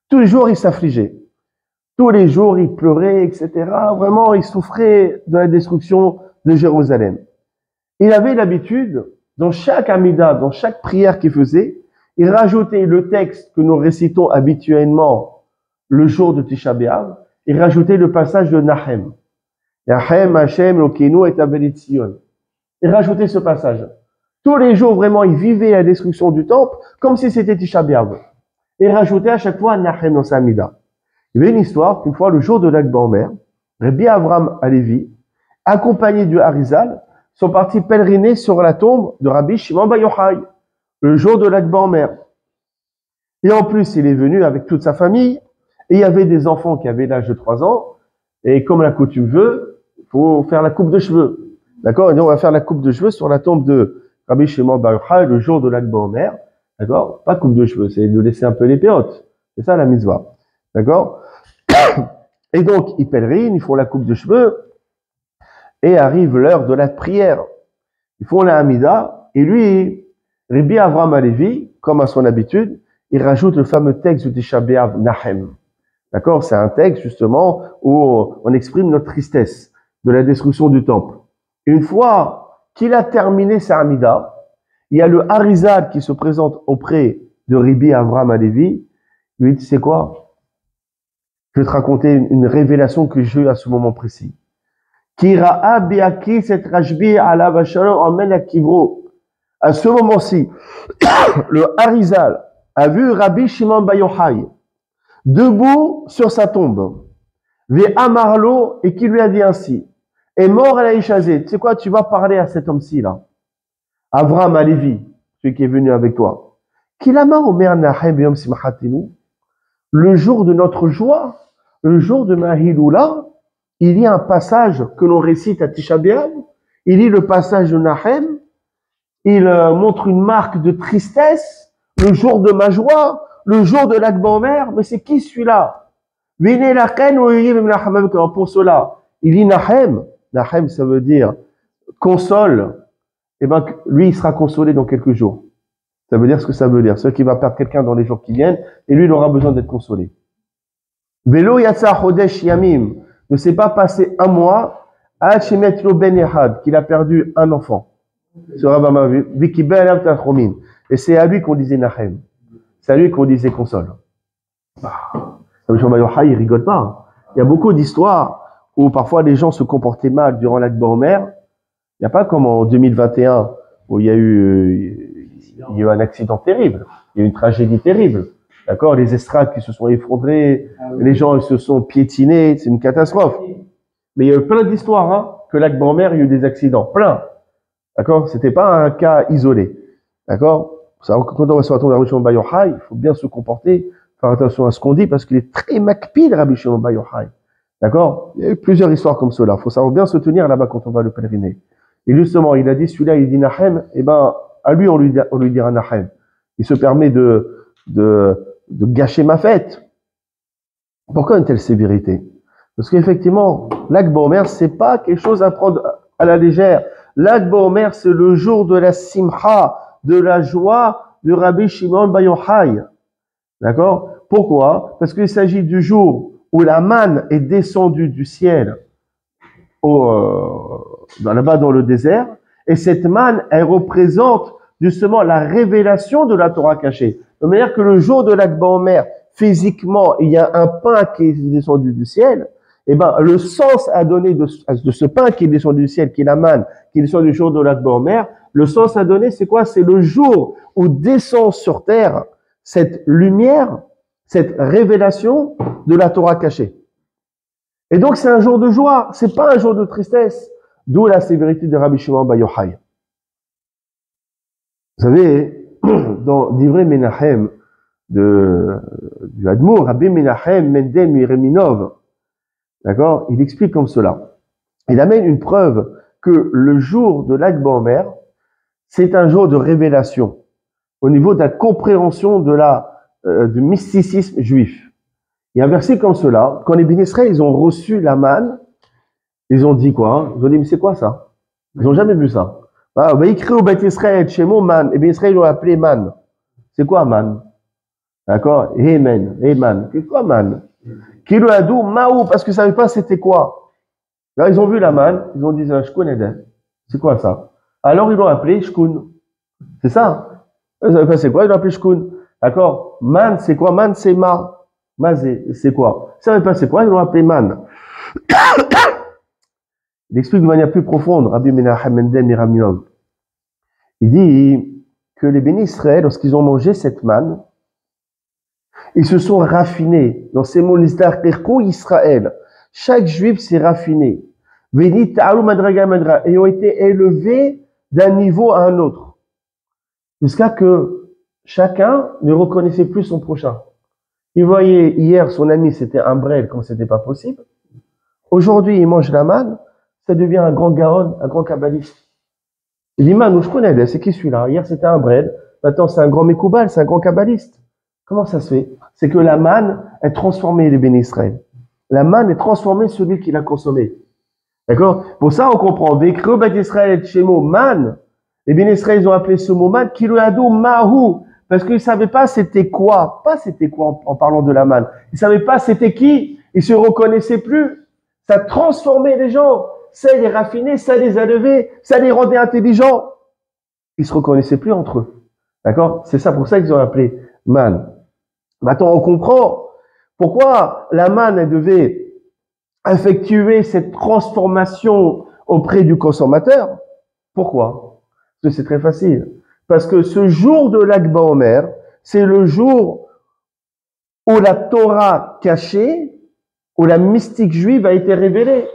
Tous les jours, il s'affligeait. Tous les jours, il pleurait, etc. Vraiment, il souffrait de la destruction de Jérusalem. Il avait l'habitude, dans chaque Amida, dans chaque prière qu'il faisait, il rajoutait le texte que nous récitons habituellement le jour de Tisha B'Av, il rajoutait le passage de Nahem. Nahem, Hashem, Lokenu et Abelit Sion. Il rajoutait ce passage. Tous les jours, vraiment, il vivait la destruction du temple comme si c'était Tisha B'Av. Et il rajoutait à chaque fois Nahem dans sa Amida. Il y avait une histoire qu'une fois, le jour de l'Akba Omer, Rabbi Avraham Alevi, accompagné du Harizal, sont partis pèleriner sur la tombe de Rabbi Shimon Bar Yochai, le jour de l'Akba Omer. Et en plus, il est venu avec toute sa famille, et il y avait des enfants qui avaient l'âge de 3 ans, et comme la coutume veut, il faut faire la coupe de cheveux. D'accord? Et donc, on va faire la coupe de cheveux sur la tombe de Rabbi Shimon Bar Yochai, le jour de l'Akba Omer. D'accord? Pas coupe de cheveux, c'est de laisser un peu les péotes. C'est ça la mitzvah. D'accord? Et donc, ils pèlerinent, ils font la coupe de cheveux, et arrive l'heure de la prière. Ils font la Hamida, et lui, Rabbi Avraham Alevi, comme à son habitude, il rajoute le fameux texte du Tisha B'Av, Nahem. D'accord? C'est un texte, justement, où on exprime notre tristesse de la destruction du temple. Et une fois qu'il a terminé sa Hamida, il y a le Harizal qui se présente auprès de Rabbi Avraham Alevi. Il lui dit, c'est quoi? Je vais te raconter une révélation que j'ai eue à ce moment précis. Kira'a bi'aki set rajbi ala vachalom amen akivro. À ce moment-ci, le Harizal a vu Rabbi Shimon Bar Yochai debout sur sa tombe. Ve'amarlo, et qui lui a dit ainsi. Est mort à la Ishazé. Tu sais quoi, tu vas parler à cet homme-ci, là. Avraham Alevi, celui qui est venu avec toi. Kilama omer nahem b'yom simchatinu. Le jour de notre joie, le jour de ma Hiloula, il y a un passage que l'on récite à Tisha B'Av, il lit le passage de Nahem, il montre une marque de tristesse, le jour de ma joie, le jour de l'Akba Omer, mais c'est qui celui-là? Pour cela, il lit Nahem, Nahem ça veut dire console, et ben lui il sera consolé dans quelques jours. Ça veut dire ce que ça veut dire, ceux qui va perdre quelqu'un dans les jours qui viennent, et lui il aura besoin d'être consolé. Velo yatsa chodesh yamim, ne s'est pas passé un mois, ben ehad, qu'il a perdu un enfant. Et c'est à lui qu'on disait Nahem. C'est à lui qu'on disait console. Il rigole pas. Il y a beaucoup d'histoires où parfois les gens se comportaient mal durant l'Akba Omer. Il n'y a pas comme en 2021 où il y a eu un accident terrible, il y a eu une tragédie terrible. D'accord? Les estrades qui se sont effondrées, les gens ils se sont piétinés, c'est une catastrophe. Mais il y a eu plein d'histoires, hein, que l'Akba Omer, il y a eu des accidents, plein. D'accord? C'était pas un cas isolé. D'accord? Quand on va sur la tombe de Rabbi Shimon Bar Yochai, il faut bien se comporter, faire attention à ce qu'on dit, parce qu'il est très makpid, Rabbi Shimon Bar Yochai. D'accord? Il y a eu plusieurs histoires comme cela. Il faut savoir bien se tenir là-bas quand on va le pèleriner. Et justement, il a dit, celui-là, il dit Nahem, et ben, à lui, on lui dira Nahem. Il se permet de gâcher ma fête. Pourquoi une telle sévérité? Parce qu'effectivement, l'Akba Omer, c'est pas quelque chose à prendre à la légère. L'Akba Omer, c'est le jour de la simcha, de la joie de Rabbi Shimon Bar Yochai. D'accord? Pourquoi? Parce qu'il s'agit du jour où la manne est descendue du ciel là-bas dans le désert, et cette manne, elle représente justement la révélation de la Torah cachée. De manière que le jour de l'Akba Omer, physiquement, il y a un pain qui est descendu du ciel, et ben, le sens à donner de ce pain qui est descendu du ciel, qui est la manne, qui est descendu du jour de l'Akba Omer, le sens à donner, c'est quoi? C'est le jour où descend sur terre cette lumière, cette révélation de la Torah cachée. Et donc, c'est un jour de joie, c'est pas un jour de tristesse. D'où la sévérité de Rabbi Shimon Bar Yochai. Vous savez, dans Divrei Menachem du Admour, Rabbi Menachem Mendel Mireminov, d'accord, il explique comme cela. Il amène une preuve que le jour de l'Akba Omer, c'est un jour de révélation au niveau de la compréhension du mysticisme juif. Il y a un verset comme cela. Quand les Béni Israël, ils ont reçu la manne, ils ont dit quoi? Ils ont dit, mais c'est quoi ça? Ils n'ont jamais vu ça. Ah, va écrire au Beth Israël, chez moi, man. Et Béni Israël, ils l'ont appelé man. C'est quoi man? D'accord? Amen. C'est quoi man? Kilo adou, maou, parce qu'ils ne savaient pas c'était quoi. Là, ils ont vu la manne, ils ont dit, shkoun eden. C'est quoi ça? Alors, ils l'ont appelé shkoun. C'est ça? Ils ne savaient pas c'est quoi, ils l'ont appelé shkoun. D'accord? Man, c'est quoi? Man, c'est ma. Mazé, c'est quoi? Ils ne savaient pas c'est quoi, ils l'ont appelé man. Il explique de manière plus profonde, Rabbi Menachem Mendel Miraminov. Il dit que les bénis Israël, lorsqu'ils ont mangé cette manne, ils se sont raffinés. Dans ces mots, l'Istar Terko Israël, chaque juif s'est raffiné. Véni Ta'alou Madraga Madra, et ont été élevés d'un niveau à un autre. Jusqu'à que chacun ne reconnaissait plus son prochain. Il voyait hier son ami, c'était un brel, comme c'était pas possible. Aujourd'hui, il mange la manne, ça devient un grand gaon, un grand kabbaliste. Il dit, man, où je connais, c'est qui celui-là? Hier, c'était un brel, maintenant, c'est un grand mékoubal, c'est un grand kabbaliste. Comment ça se fait? C'est que la manne est transformée, les bénis Israël. La manne est transformée celui qui l'a consommée. D'accord? Pour ça, on comprend. Vécre Beth Israël et Shemo, man. Les bénis Israël, ils ont appelé ce mot man, Kiloadou Mahu. Parce qu'ils ne savaient pas c'était quoi. Pas c'était quoi en parlant de la manne. Ils ne savaient pas c'était qui. Ils se reconnaissaient plus. Ça transformait les gens. Ça les raffinait, ça les a levés, ça les rendait intelligents. Ils se reconnaissaient plus entre eux. D'accord? C'est ça pour ça qu'ils ont appelé man. Maintenant, on comprend pourquoi la manne elle devait effectuer cette transformation auprès du consommateur. Pourquoi? Parce que c'est très facile. Parce que ce jour de l'Akba Omer, c'est le jour où la Torah cachée, où la mystique juive a été révélée.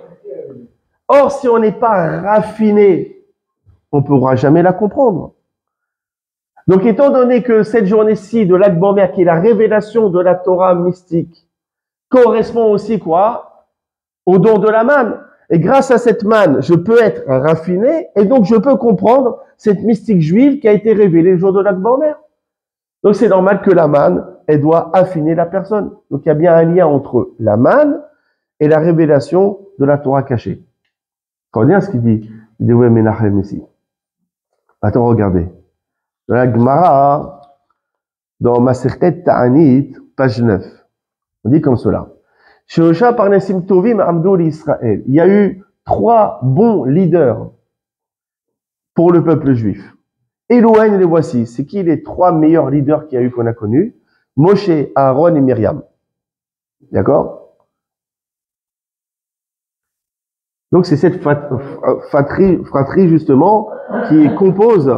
Or, si on n'est pas raffiné, on ne pourra jamais la comprendre. Donc, étant donné que cette journée-ci de l'Akba Omer, qui est la révélation de la Torah mystique, correspond aussi quoi? Au don de la manne. Et grâce à cette manne, je peux être raffiné et donc je peux comprendre cette mystique juive qui a été révélée le jour de l'Akba Omer. Donc, c'est normal que la manne, elle doit affiner la personne. Donc, il y a bien un lien entre la manne et la révélation de la Torah cachée. Quand on dit ce qu'il dit, il dit, ouais, Menachem ici. Attends, regardez. Dans la Gemara, dans Maserhet Ta'anit, page 9, on dit comme cela. Sheosha Parnesim Tovim Amdou l'Israël. Il y a eu 3 bons leaders pour le peuple juif. Elohen, les voici. C'est qui les 3 meilleurs leaders qu'il y a eu qu'on a connus? Moshe, Aaron et Myriam. D'accord? Donc, c'est cette fratrie, justement, qui compose,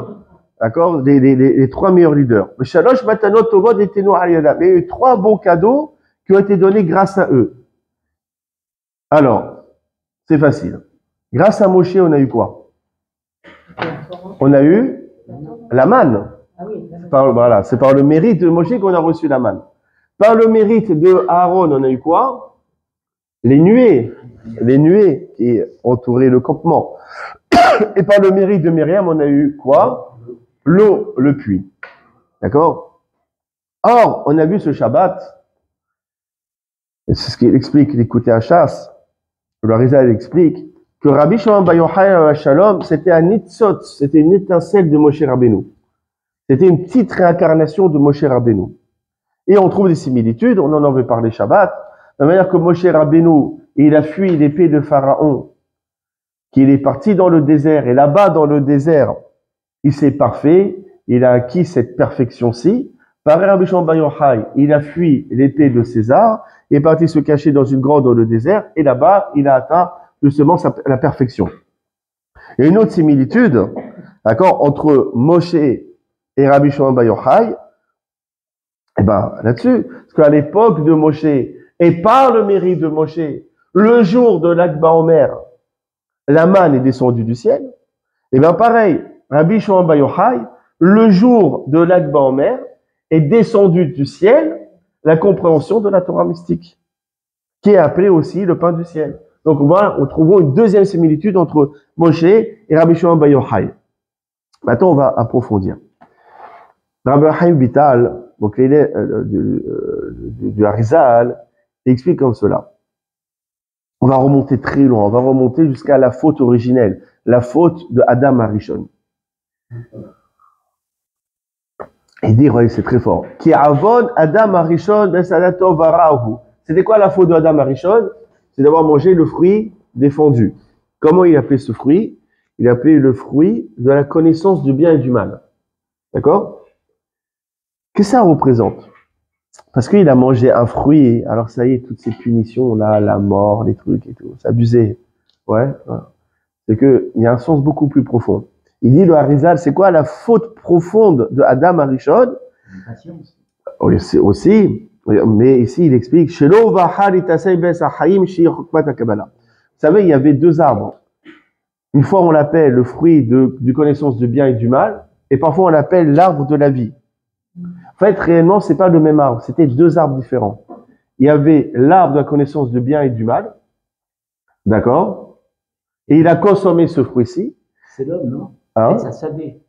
d'accord, les 3 meilleurs leaders. Mais il y a eu 3 bons cadeaux qui ont été donnés grâce à eux. Alors, c'est facile. Grâce à Moshe, on a eu quoi? On a eu la manne. Voilà, c'est par le mérite de Moshe qu'on a reçu la manne. Par le mérite de Aaron, on a eu quoi? Les nuées qui entouraient le campement. Et par le mérite de Myriam, on a eu quoi? L'eau, le puits. D'accord? Or, on a vu ce Shabbat, et c'est ce qu'il explique, l'écouter à chasse, le Arizal explique, que Rabbi Shimon Bar Yochai Shalom, c'était un nitzot, c'était une étincelle de Moshe Rabbeinu. C'était une petite réincarnation de Moshe Rabbeinu. Et on trouve des similitudes, on en avait parlé Shabbat, de la manière que Moshe Rabbeinu, il a fui l'épée de Pharaon, qu'il est parti dans le désert, et là-bas dans le désert, il s'est parfait, il a acquis cette perfection-ci. Pareil, Rabbi Shimon Bar Yochai, il a fui l'épée de César, il est parti se cacher dans une grotte dans le désert, et là-bas, il a atteint justement la perfection. Il y a une autre similitude, d'accord, entre Moshe et Rabbi Shimon Bar Yochai, et ben là-dessus, parce qu'à l'époque de Moshe, et par le mérite de Moshe, le jour de l'Akba Omer, la manne est descendue du ciel. Et bien pareil, Rabbi Shimon Bar Yochai, le jour de l'Akba Omer, est descendu du ciel la compréhension de la Torah mystique, qui est appelée aussi le pain du ciel. Donc voilà, on trouve une deuxième similitude entre Moshe et Rabbi Shimon Bar Yochai. Maintenant, on va approfondir. Rabbi Chaim Vital, donc l'élève du Arizal, Il explique comme cela. On va remonter très loin, on va remonter jusqu'à la faute originelle, la faute de Adam Arishon. Il dit, ouais, c'est très fort. Qui avon Adam Arishon besadato varahu. C'était quoi la faute de Adam Arishon? C'est d'avoir mangé le fruit défendu. Comment il appelait ce fruit? Il appelait le fruit de la connaissance du bien et du mal. D'accord? Qu'est-ce que ça représente? Parce qu'il a mangé un fruit, alors ça y est, toutes ces punitions là, la mort, les trucs et tout, c'est abusé. Ouais. C'est que il y a un sens beaucoup plus profond. Il dit le Harizal, c'est quoi la faute profonde de Adam Arishon? Oui, c'est aussi, mais ici il explique, vous savez, il y avait deux arbres. Une fois on l'appelle le fruit du connaissance du bien et du mal, et parfois on l'appelle l'arbre de la vie. En fait, réellement, c'est pas le même arbre, c'était deux arbres différents. Il y avait l'arbre de la connaissance du bien et du mal, d'accord? Et il a consommé ce fruit-ci. C'est l'homme, non? Hein? Ça savait.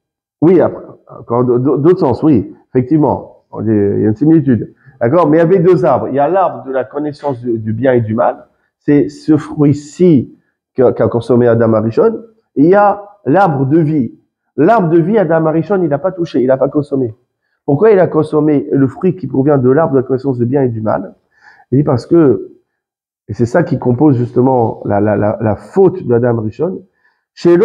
Oui, après, encore d'autres sens, oui, effectivement. Il y a une similitude. D'accord? Mais il y avait deux arbres. Il y a l'arbre de la connaissance du bien et du mal. C'est ce fruit-ci qu'a consommé Adam Arishon. Et il y a l'arbre de vie. L'arbre de vie, Adam Arishon, il n'a pas touché, il n'a pas consommé. Pourquoi il a consommé le fruit qui provient de l'arbre de la connaissance du bien et du mal? Il dit parce que, et c'est ça qui compose justement la faute d'Adam Arishon, il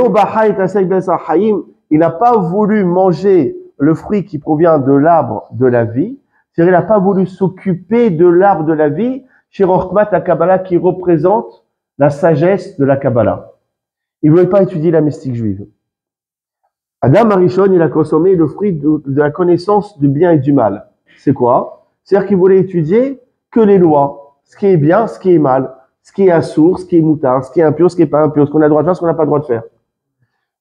n'a pas voulu manger le fruit qui provient de l'arbre de la vie, c'est-à-dire il n'a pas voulu s'occuper de l'arbre de la vie, chez Rochmat la Kabbalah qui représente la sagesse de la Kabbalah. Il ne voulait pas étudier la mystique juive. Adam Arishon, il a consommé le fruit de la connaissance du bien et du mal. C'est quoi? C'est-à-dire qu'il voulait étudier que les lois, ce qui est bien, ce qui est mal, ce qui est assour, ce qui est moutard, ce qui est impur, ce qui n'est pas impur, ce qu'on a le droit de faire, ce qu'on n'a pas le droit de faire.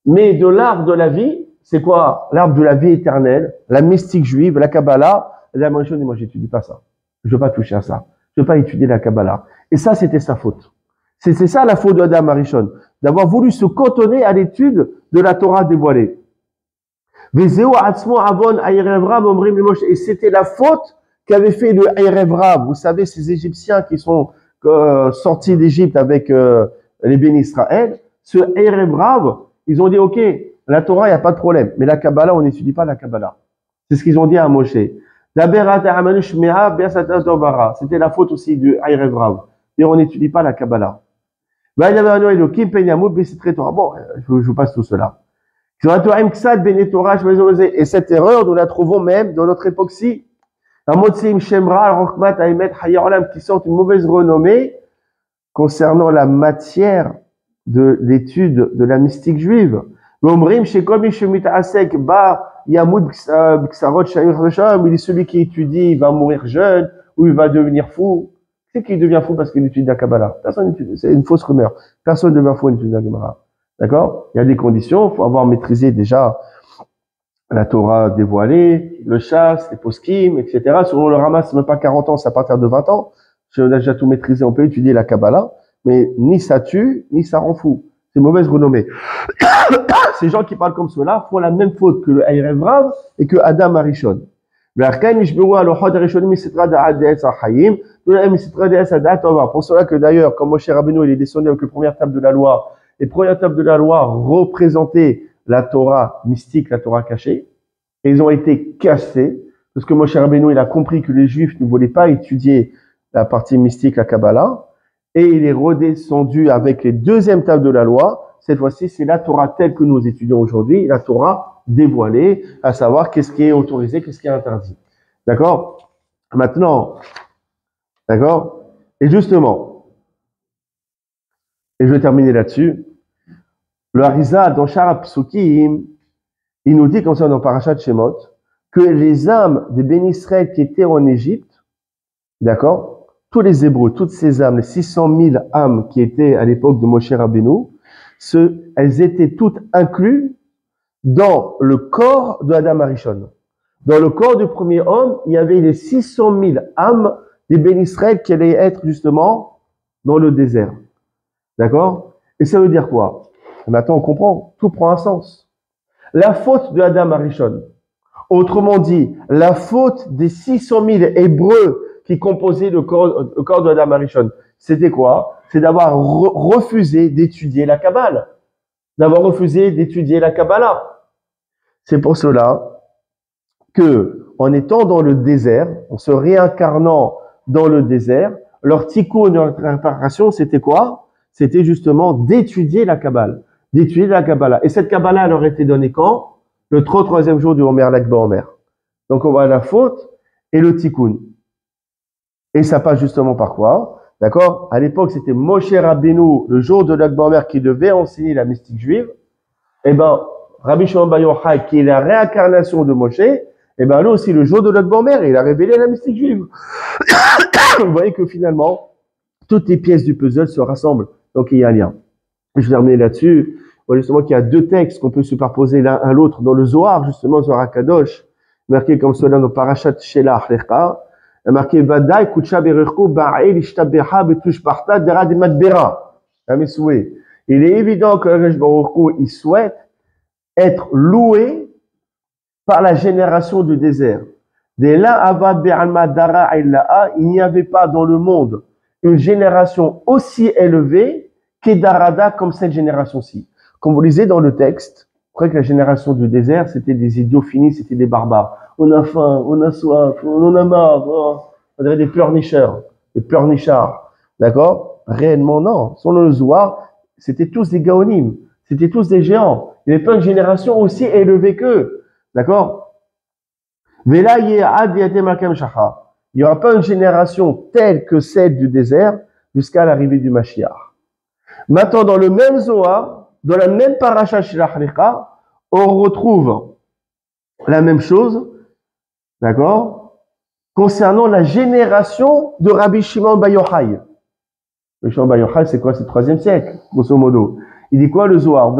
Mais de l'arbre de la vie, c'est quoi? L'arbre de la vie éternelle, la mystique juive, la Kabbalah. Adam Arishon dit, moi, j'étudie pas ça. Je veux pas toucher à ça. Je veux pas étudier la Kabbalah. Et ça, c'était sa faute. C'est ça la faute d'Adam Arishon, d'avoir voulu se cantonner à l'étude de la Torah dévoilée. Et c'était la faute qu'avait fait le Erev Rav. Vous savez, ces Égyptiens qui sont sortis d'Égypte avec les bénis Israël, ce Erev Rav, ils ont dit, ok, la Torah, il n'y a pas de problème, mais la Kabbalah, on n'étudie pas la Kabbalah. C'est ce qu'ils ont dit à Moshe. C'était la faute aussi du Erev Rav. Et on n'étudie pas la Kabbalah. Bon, je vous passe tout cela. Et cette erreur, nous la trouvons même dans notre époque-ci. Qui sort une mauvaise renommée concernant la matière de l'étude de la mystique juive. Il est celui qui étudie, il va mourir jeune, ou il va devenir fou. C'est qui devient fou parce qu'il étudie la Kabbalah. Personne n'étudie, c'est une fausse rumeur. Personne ne devient fou en étudiant la Kabbalah. D'accord? Il y a des conditions, il faut avoir maîtrisé déjà la Torah dévoilée, le chasse, les poskim, etc. Selon le Rama, c'est même pas 40 ans, c'est à partir de 20 ans. Si on a déjà tout maîtrisé, on peut étudier la Kabbalah, mais ni ça tue, ni ça rend fou. C'est mauvaise renommée. Ces gens qui parlent comme cela font la même faute que le Erev Rav et que Adam Arishon. Pour cela que d'ailleurs, comme Moshe Rabbeinu, il est descendu avec la première table de la loi, les premières tables de la loi représentaient la Torah mystique, la Torah cachée, et ils ont été cassés, parce que Moshe Rabbeinu, il a compris que les Juifs ne voulaient pas étudier la partie mystique, la Kabbalah, et il est redescendu avec les deuxièmes tables de la loi. Cette fois-ci, c'est la Torah telle que nous étudions aujourd'hui, la Torah dévoilée, à savoir qu'est-ce qui est autorisé, qu'est-ce qui est interdit. D'accord? Maintenant, d'accord? Et justement, et je vais terminer là-dessus, le Harizal, dans Shara Psukim, il nous dit, comme ça dans Parashat Shemot, que les âmes des bénis Israël qui étaient en Égypte, d'accord? Tous les Hébreux, toutes ces âmes, les 600 000 âmes qui étaient à l'époque de Moshe Rabbeinu, elles étaient toutes incluses dans le corps de Adam Arishon. Dans le corps du premier homme, il y avait les 600 000 âmes des bénis Israël qui allaient être justement dans le désert. D'accord? Et ça veut dire quoi? Maintenant, on comprend, tout prend un sens. La faute de Adam Arishon, autrement dit, la faute des 600 000 Hébreux qui composait le corps de Adam Arishon. C'était quoi? C'est d'avoir refusé d'étudier la Kabbale. D'avoir refusé d'étudier la Kabbalah. C'est pour cela que, en étant dans le désert, en se réincarnant dans le désert, leur tikkun, leur préparation, c'était quoi? C'était justement d'étudier la Kabbale, d'étudier la Kabbalah. Et cette Kabbalah leur était donnée quand? Le 33e jour du Omer Lag BaOmer. Donc on voit la faute et le tikkun. Et ça passe justement par quoi? D'accord? À l'époque, c'était Moshe Rabbeinu, le jour de Lag BaOmer, qui devait enseigner la mystique juive. Eh ben, Rabbi Shimon Bar Yochai, qui est la réincarnation de Moshe, eh ben, là aussi, le jour de Lag BaOmer, il a révélé la mystique juive. Vous voyez que finalement, toutes les pièces du puzzle se rassemblent. Donc, il y a un lien. Je vais terminer là-dessus. Vous voyez justement qu'il y a deux textes qu'on peut superposer l'un à l'autre dans le Zohar, justement, Zohar Kadosh, marqué comme cela dans Parashat Shelach Lecha, marqué Vadaï Kutsha Berechko Ba'el Ishtabeha Betush Parta Dera de Madbera. Il est évident que le Baruch Hu, il souhaite être loué par la génération du désert. Il n'y avait pas dans le monde une génération aussi élevée qu'Edarada comme cette génération-ci. Comme vous lisez dans le texte, vous croyez que la génération du désert, c'était des idiots finis, c'était des barbares. On a faim, on a soif, on en a marre, on dirait des pleurnichards, d'accord? Réellement, non. Selon le Zohar, c'était tous des gaonim, c'était tous des géants. Il n'y avait pas une génération aussi élevée qu'eux, d'accord? Il n'y aura pas une génération telle que celle du désert jusqu'à l'arrivée du Mashiach. Maintenant, dans le même Zohar, dans la même paracha Shelach Lecha, on retrouve la même chose, d'accord, concernant la génération de Rabbi Shimon Bar Yochai. Rabbi Shimon Bar Yochai, c'est quoi? C'est le 3e siècle, grosso modo. Il dit quoi le Zohar?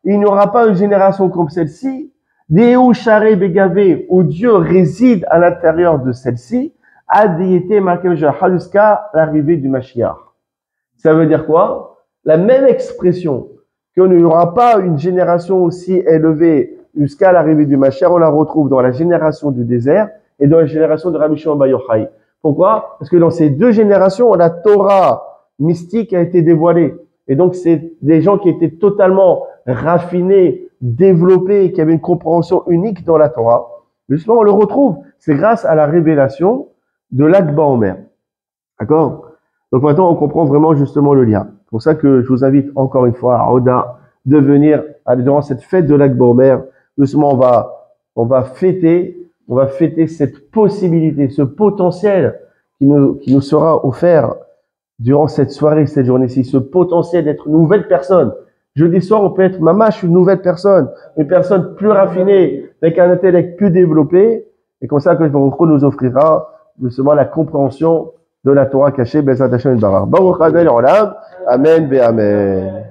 Il n'y aura pas une génération comme celle-ci, où Dieu réside à l'intérieur de celle-ci, jusqu'à l'arrivée du Mashiach. Ça veut dire quoi? La même expression, qu'il n'y aura pas une génération aussi élevée jusqu'à l'arrivée du Mashiach, on la retrouve dans la génération du désert et dans la génération de Rabbi Shimon Bar Yochai. Pourquoi? Parce que dans ces deux générations, la Torah mystique a été dévoilée. Et donc, c'est des gens qui étaient totalement raffinés, développés, qui avaient une compréhension unique dans la Torah. Justement, on le retrouve. C'est grâce à la révélation de Lag BaOmer. D'accord? Donc maintenant, on comprend vraiment justement le lien. C'est pour ça que je vous invite encore une fois à Oda de venir durant cette fête de Lag BaOmer. Justement, on va fêter cette possibilité, ce potentiel qui nous sera offert durant cette soirée, cette journée-ci, ce potentiel d'être une nouvelle personne. Jeudi soir, on peut être mamash, une nouvelle personne, une personne plus raffinée, avec un intellect plus développé, et comme ça que le Baruch Hu nous offrira justement la compréhension de la Torah cachée, Bezat Hashem Baruch Adonai Olam, Amen, Amen.